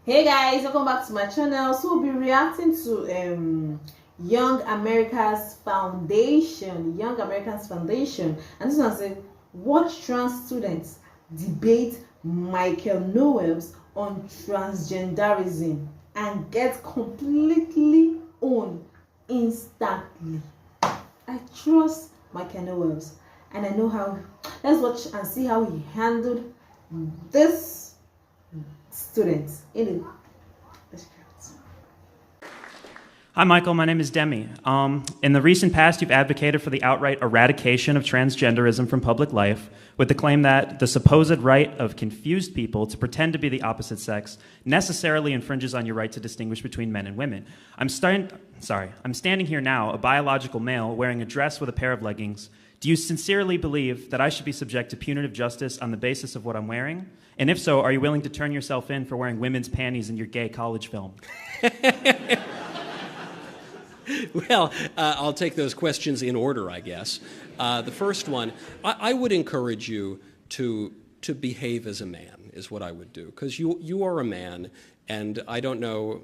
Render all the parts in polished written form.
Hey guys, welcome back to my channel. So we'll be reacting to Young Americans Foundation, and this one said, watch trans students debate Michael Knowles on transgenderism and get completely owned instantly. I trust Michael Knowles, and I know how. Let's watch and see how he handled this student in the script. Hi, Michael. My name is Demi. In the recent past, you've advocated for the outright eradication of transgenderism from public life with the claim that the supposed right of confused people to pretend to be the opposite sex necessarily infringes on your right to distinguish between men and women. I'm standing here now, a biological male, wearing a dress with a pair of leggings. Do you sincerely believe that I should be subject to punitive justice on the basis of what I'm wearing? And if so, are you willing to turn yourself in for wearing women's panties in your gay college film? Well, I'll take those questions in order, I guess. The first one, I would encourage you to behave as a man, is what I would do, because you are a man, and I don't know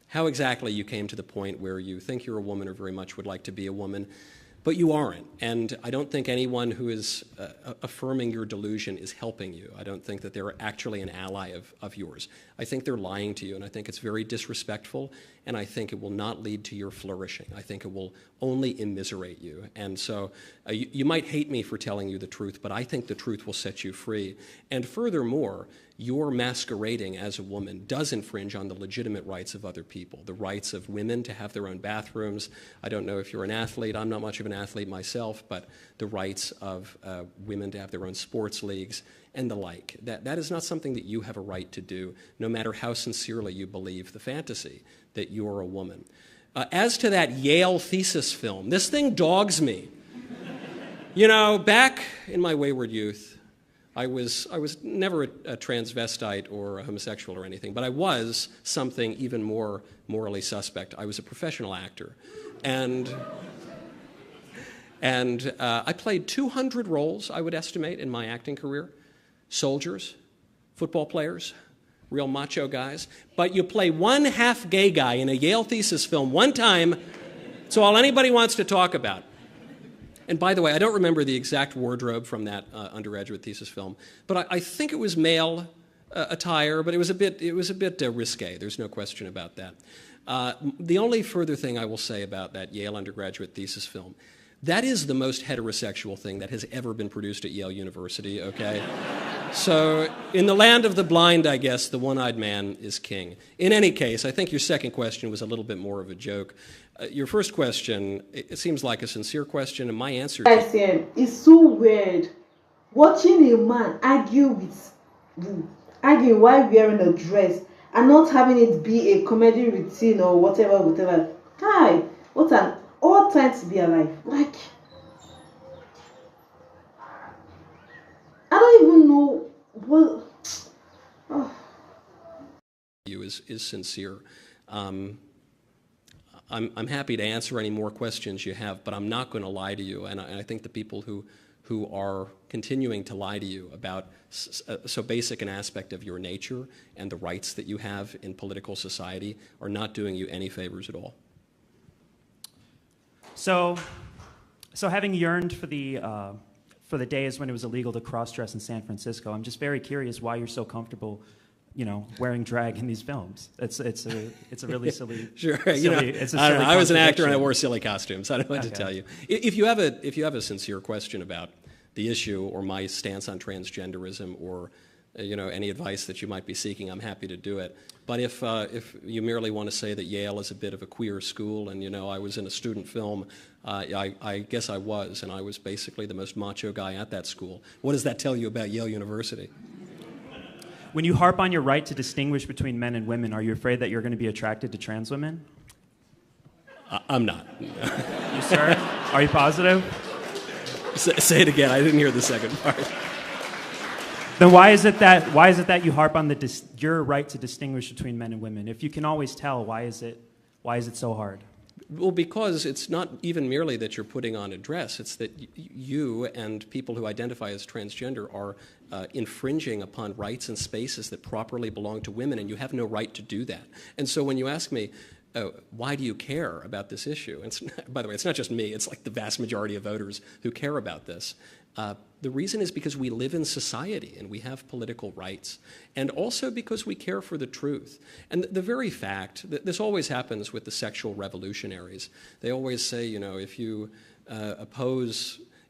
how exactly you came to the point where you think you're a woman or very much would like to be a woman, but you aren't. And I don't think anyone who is affirming your delusion is helping you. I don't think that they're actually an ally of yours. I think they're lying to you, and I think it's very disrespectful, and I think it will not lead to your flourishing. I think it will only immiserate you. And so you might hate me for telling you the truth, but I think the truth will set you free. And furthermore, your masquerading as a woman does infringe on the legitimate rights of other people, the rights of women to have their own bathrooms. I don't know if you're an athlete. I'm not much of an athlete myself, but the rights of women to have their own sports leagues and the like. That is not something that you have a right to do, no matter how sincerely you believe the fantasy that you're a woman. As to that Yale thesis film, this thing dogs me. You know, back in my wayward youth, I was never a transvestite or a homosexual or anything, but I was something even more morally suspect. I was a professional actor. And I played 200 roles, I would estimate, in my acting career. Soldiers, football players, real macho guys. But you play one half-gay guy in a Yale thesis film one time, it's all anybody wants to talk about. And by the way, I don't remember the exact wardrobe from that undergraduate thesis film, but I think it was male attire, but it was a bit risque. There's no question about that. The only further thing I will say about that Yale undergraduate thesis film, that is the most heterosexual thing that has ever been produced at Yale University, okay? So in the land of the blind, I guess, the one-eyed man is king. In any case, I think your second question was a little bit more of a joke. Your first question, it seems like a sincere question, and my answer to Guys, it's so weird watching a man argue while wearing a dress and not having it be a comedy routine or whatever. Hi, what an odd time to be alive. Like, I don't even know what. Oh. you is sincere. I'm happy to answer any more questions you have, but I'm not going to lie to you. And I think the people who are continuing to lie to you about so basic an aspect of your nature and the rights that you have in political society are not doing you any favors at all. So having yearned for the days when it was illegal to cross-dress in San Francisco, I'm just very curious why you're so comfortable, wearing drag in these films. It's a really silly. Sure, it's a I don't silly know. I was an actor and I contradiction. wore silly costumes. I don't know what to tell you. If you have a sincere question about the issue or my stance on transgenderism or any advice that you might be seeking, I'm happy to do it. But if you merely want to say that Yale is a bit of a queer school and I was in a student film, I guess I was, and I was basically the most macho guy at that school. What does that tell you about Yale University? When you harp on your right to distinguish between men and women, are you afraid that you're going to be attracted to trans women? I'm not. You, sir? Are you positive? Say it again. I didn't hear the second part. Then why is it that you harp on your right to distinguish between men and women? If you can always tell, why is it so hard? Well, because it's not even merely that you're putting on a dress, it's that you and people who identify as transgender are infringing upon rights and spaces that properly belong to women, and you have no right to do that. And so when you ask me, why do you care about this issue? And by the way, it's not just me, it's like the vast majority of voters who care about this. The reason is because we live in society and we have political rights, and also because we care for the truth. And the very fact that this always happens with the sexual revolutionaries. They always say, you know, if you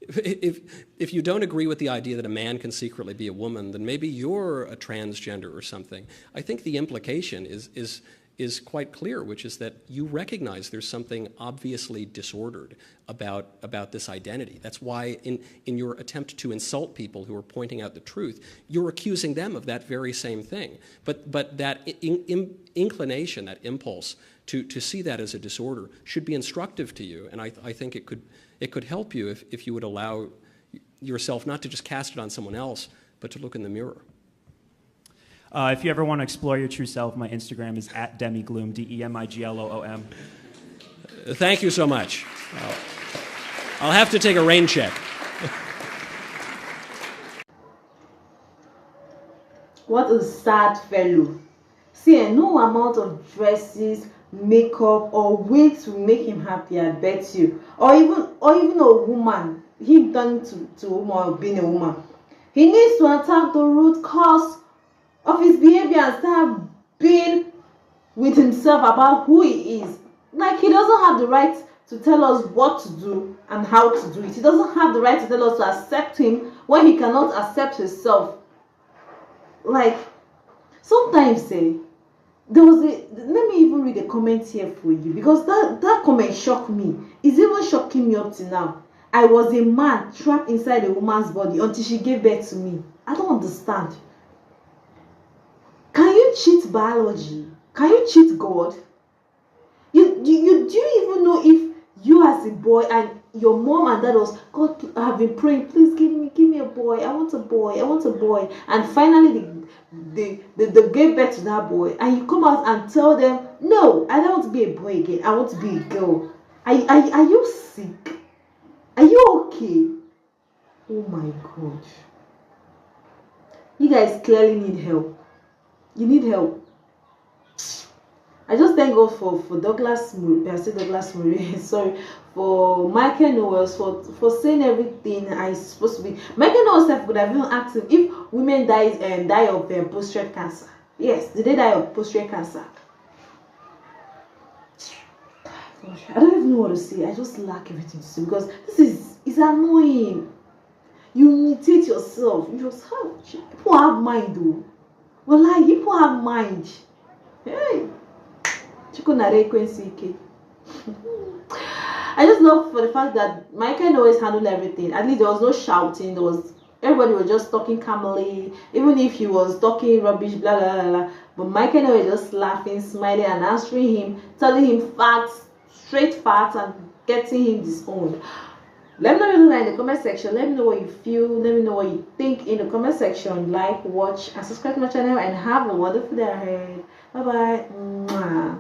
if you don't agree with the idea that a man can secretly be a woman, then maybe you're a transgender or something. I think the implication is quite clear, which is that you recognize there's something obviously disordered about this identity. That's why in your attempt to insult people who are pointing out the truth, you're accusing them of that very same thing. But that inclination, that impulse to see that as a disorder should be instructive to you, and I think it could help you if you would allow yourself not to just cast it on someone else, but to look in the mirror. If you ever want to explore your true self, my Instagram is @demigloom, DEMIGLOOM. Thank you so much. I'll have to take a rain check. What a sad fellow. See, no amount of dresses, makeup, or wigs will make him happy, I bet you. Or even a woman, him turning to a woman or being a woman. He needs to attack the root cause of his behavior and start being with himself about who he is. Like, he doesn't have the right to tell us what to do and how to do it. He doesn't have the right to tell us to accept him when he cannot accept himself. Like, sometimes let me even read a comment here for you, because that comment shocked me. It's even shocking me up to now. I was a man trapped inside a woman's body until she gave birth to me. I don't understand. Can you cheat biology? Can you cheat God? Do you even know if you as a boy and your mom and dad was, God, have been praying, please give me a boy. I want a boy. And finally they gave birth to that boy, and you come out and tell them, no, I don't want to be a boy again. I want to be a girl. Are you sick? Are you okay? Oh my God. You guys clearly need help. You need help. I just thank God for Douglas Murray, sorry, for Michael Knowles for saying everything I supposed to be. Michael Knowles could have even asked him if women die of prostate cancer. Yes, did they die of prostate cancer? I don't even know what to say. I just lack everything to say, because this is annoying. You imitate yourself. People have mind though. Well, like, people have mind. Hey. I just love for the fact that Michael always handled everything. At least there was no shouting. Everybody was just talking calmly. Even if he was talking rubbish, blah blah blah blah. But Michael was just laughing, smiling, and answering him, telling him facts, straight facts, and getting him disowned. Let me know in the comment section. Let me know what you feel. Let me know what you think in the comment section. Like, watch, and subscribe to my channel, and have a wonderful day ahead. Bye bye.